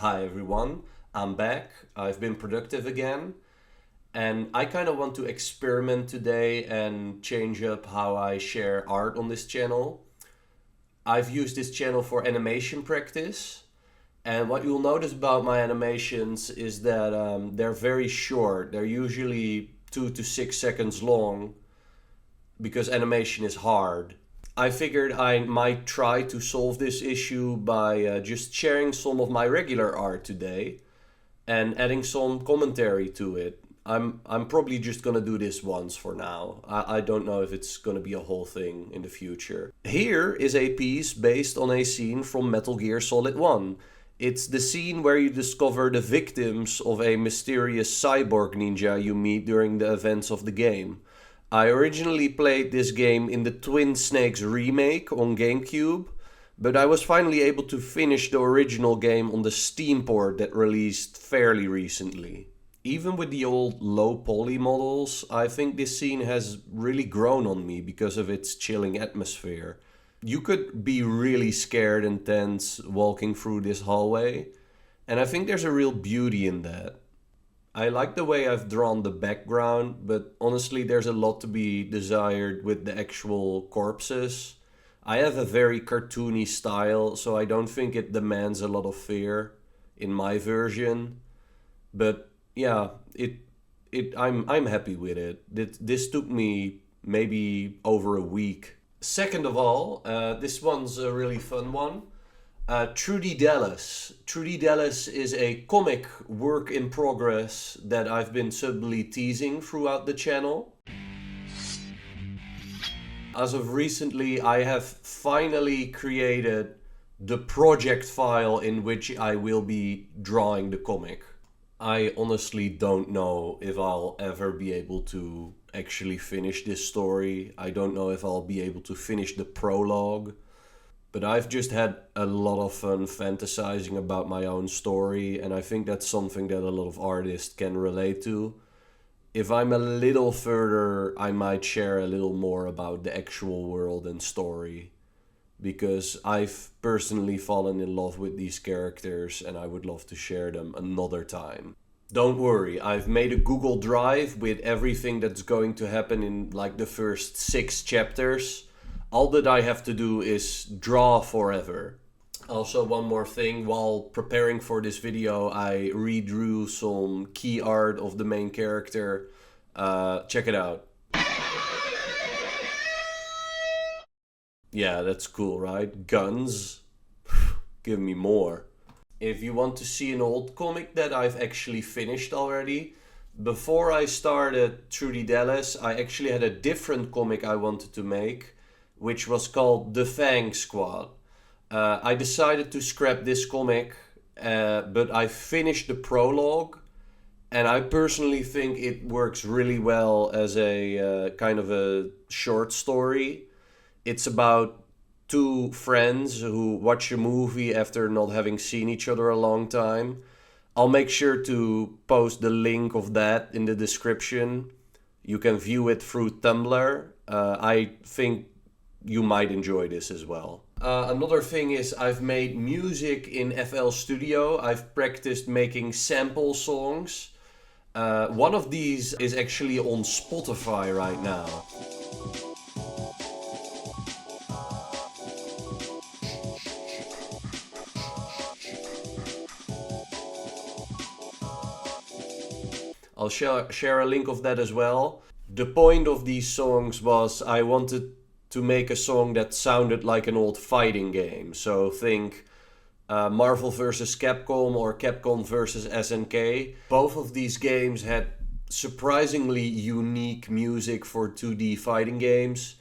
Hi everyone, I'm back. I've been productive again, and I kind of want to experiment today and change up how I share art on this channel. I've used this channel for animation practice, and what you'll notice about my animations is that they're very short. They're usually 2 to 6 seconds long because animation is hard. I figured I might try to solve this issue by just sharing some of my regular art today and adding some commentary to it. I'm probably just gonna do this once for now. I don't know if it's gonna be a whole thing in the future. Here is a piece based on a scene from Metal Gear Solid 1. It's the scene where you discover the victims of a mysterious cyborg ninja you meet during the events of the game. I originally played this game in the Twin Snakes remake on GameCube, but I was finally able to finish the original game on the Steam port that released fairly recently. Even with the old low poly models, I think this scene has really grown on me because of its chilling atmosphere. You could be really scared and tense walking through this hallway, and I think there's a real beauty in that. I like the way I've drawn the background, but honestly, there's a lot to be desired with the actual corpses. I have a very cartoony style, so I don't think it demands a lot of fear in my version. But yeah, I'm happy with it. This took me maybe over a week. Second of all, this one's a really fun one. Trudy Dallas. Trudy Dallas is a comic work in progress that I've been subtly teasing throughout the channel. As of recently, I have finally created the project file in which I will be drawing the comic. I honestly don't know if I'll ever be able to actually finish this story. I don't know if I'll be able to finish the prologue. But I've just had a lot of fun fantasizing about my own story, and I think that's something that a lot of artists can relate to. If I'm a little further, I might share a little more about the actual world and story, because I've personally fallen in love with these characters and I would love to share them another time. Don't worry, I've made a Google Drive with everything that's going to happen in like the first 6 chapters. All that I have to do is draw forever. Also, one more thing, while preparing for this video, I redrew some key art of the main character. Check it out. Yeah, that's cool, right? Guns. Give me more. If you want to see an old comic that I've actually finished already, before I started Trudy Dallas, I actually had a different comic I wanted to make, which was called The Fang Squad. I decided to scrap this comic, but I finished the prologue, and I personally think it works really well as a kind of a short story. It's about two friends who watch a movie after not having seen each other a long time. I'll make sure to post the link of that in the description. You can view it through Tumblr. I think you might enjoy this as well. Another thing is I've made music in FL Studio. I've practiced making sample songs. One of these is actually on Spotify right now. I'll share a link of that as well. The point of these songs was I wanted to make a song that sounded like an old fighting game. So think Marvel vs. Capcom or Capcom vs. SNK. Both of these games had surprisingly unique music for 2D fighting games.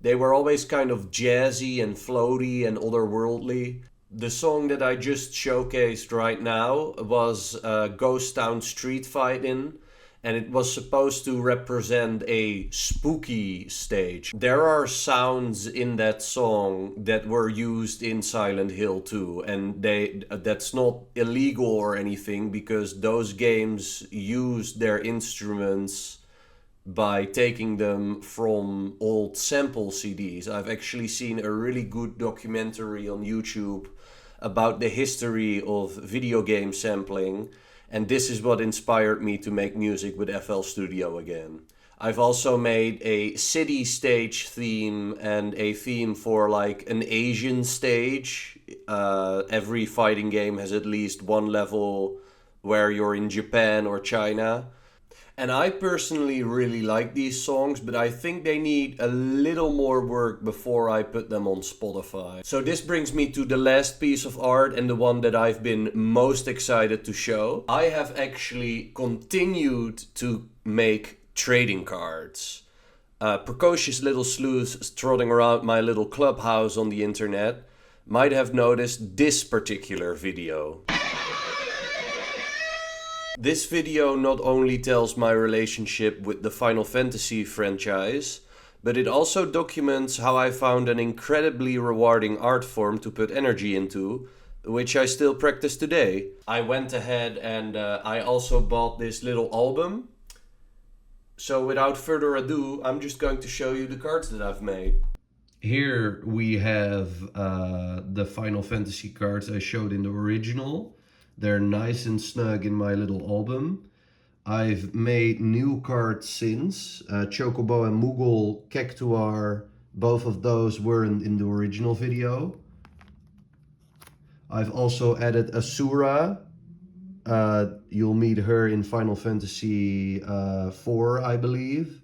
They were always kind of jazzy and floaty and otherworldly. The song that I just showcased right now was Ghost Town Street Fightin', and it was supposed to represent a spooky stage. There are sounds in that song that were used in Silent Hill 2, and that's not illegal or anything because those games used their instruments by taking them from old sample CDs. I've actually seen a really good documentary on YouTube about the history of video game sampling, and this is what inspired me to make music with FL Studio again. I've also made a city stage theme and a theme for like an Asian stage. Every fighting game has at least one level where you're in Japan or China. And I personally really like these songs, but I think they need a little more work before I put them on Spotify. So this brings me to the last piece of art and the one that I've been most excited to show. I have actually continued to make trading cards. Precocious little sleuths trotting around my little clubhouse on the internet might have noticed this particular video. This video not only tells my relationship with the Final Fantasy franchise, but it also documents how I found an incredibly rewarding art form to put energy into, which I still practice today. I went ahead and I also bought this little album. So without further ado, I'm just going to show you the cards that I've made. Here we have the Final Fantasy cards I showed in the original. They're nice and snug in my little album. I've made new cards since. Chocobo and Moogle, Cactuar, both of those were in the original video. I've also added Asura. You'll meet her in Final Fantasy 4, I believe.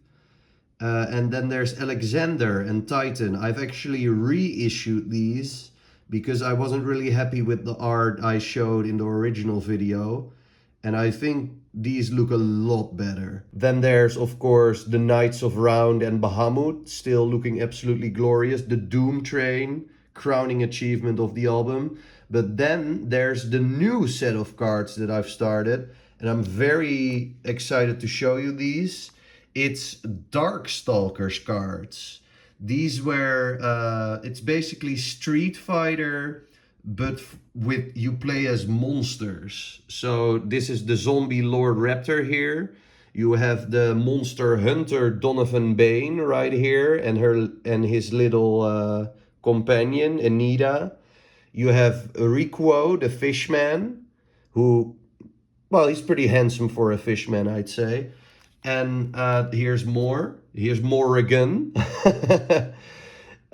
And then there's Alexander and Titan. I've actually reissued these because I wasn't really happy with the art I showed in the original video. And I think these look a lot better. Then there's, of course, the Knights of Round and Bahamut, still looking absolutely glorious. The Doom Train, crowning achievement of the album. But then there's the new set of cards that I've started. And I'm very excited to show you these. It's Darkstalkers cards. These were, it's basically Street Fighter, but with you play as monsters. So this is the zombie Lord Raptor here. You have the monster hunter Donovan Bane right here, and his little companion Anita. You have Rikuo, the fishman, who, well, he's pretty handsome for a fishman, I'd say. And here's more. Here's Morrigan.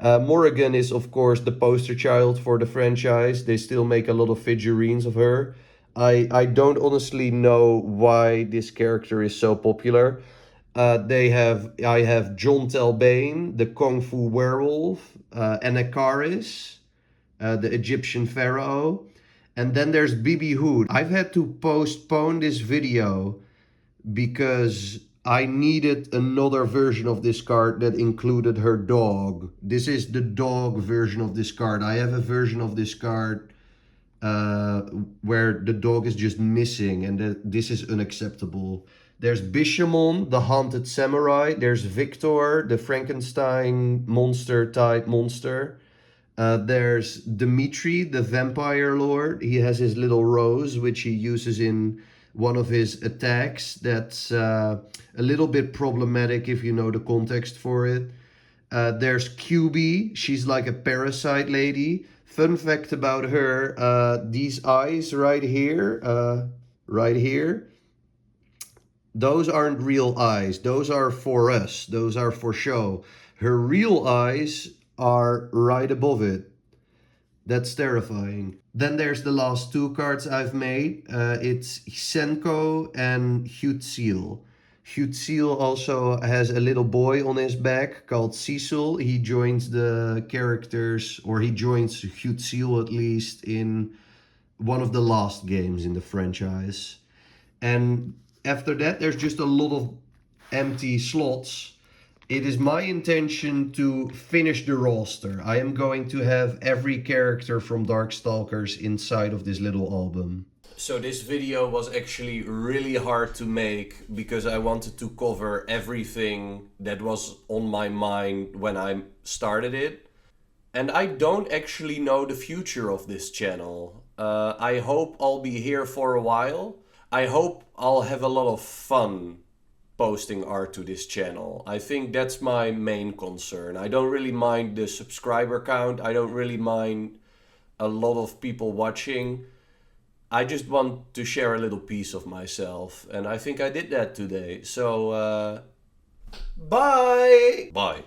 Morrigan is, of course, the poster child for the franchise. They still make a lot of figurines of her. I don't honestly know why this character is so popular. I have John Talbane, the Kung Fu werewolf, Anakaris, the Egyptian pharaoh. And then there's Bibi Hood. I've had to postpone this video because I needed another version of this card that included her dog. This is the dog version of this card. I have a version of this card where the dog is just missing, and this is unacceptable. There's Bishamon, the haunted samurai. There's Victor, the Frankenstein monster type monster. There's Dimitri, the vampire lord. He has his little rose, which he uses in one of his attacks. That's a little bit problematic if you know the context for it. There's QB. She's like a parasite lady. Fun fact about her, these eyes right here, those aren't real eyes. Those are for us. Those are for show. Her real eyes are right above it. That's terrifying. Then there's the last two cards I've made. It's Senko and Hutsil. Hutsil also has a little boy on his back called Cecil. He joins the characters, or he joins Hutsil at least, in one of the last games in the franchise. And after that, there's just a lot of empty slots. It is my intention to finish the roster. I am going to have every character from Darkstalkers inside of this little album. So this video was actually really hard to make because I wanted to cover everything that was on my mind when I started it. And I don't actually know the future of this channel. I hope I'll be here for a while. I hope I'll have a lot of fun posting art to this channel. I think that's my main concern. I don't really mind the subscriber count. I don't really mind a lot of people watching. I just want to share a little piece of myself, and I think I did that today. So, bye! Bye.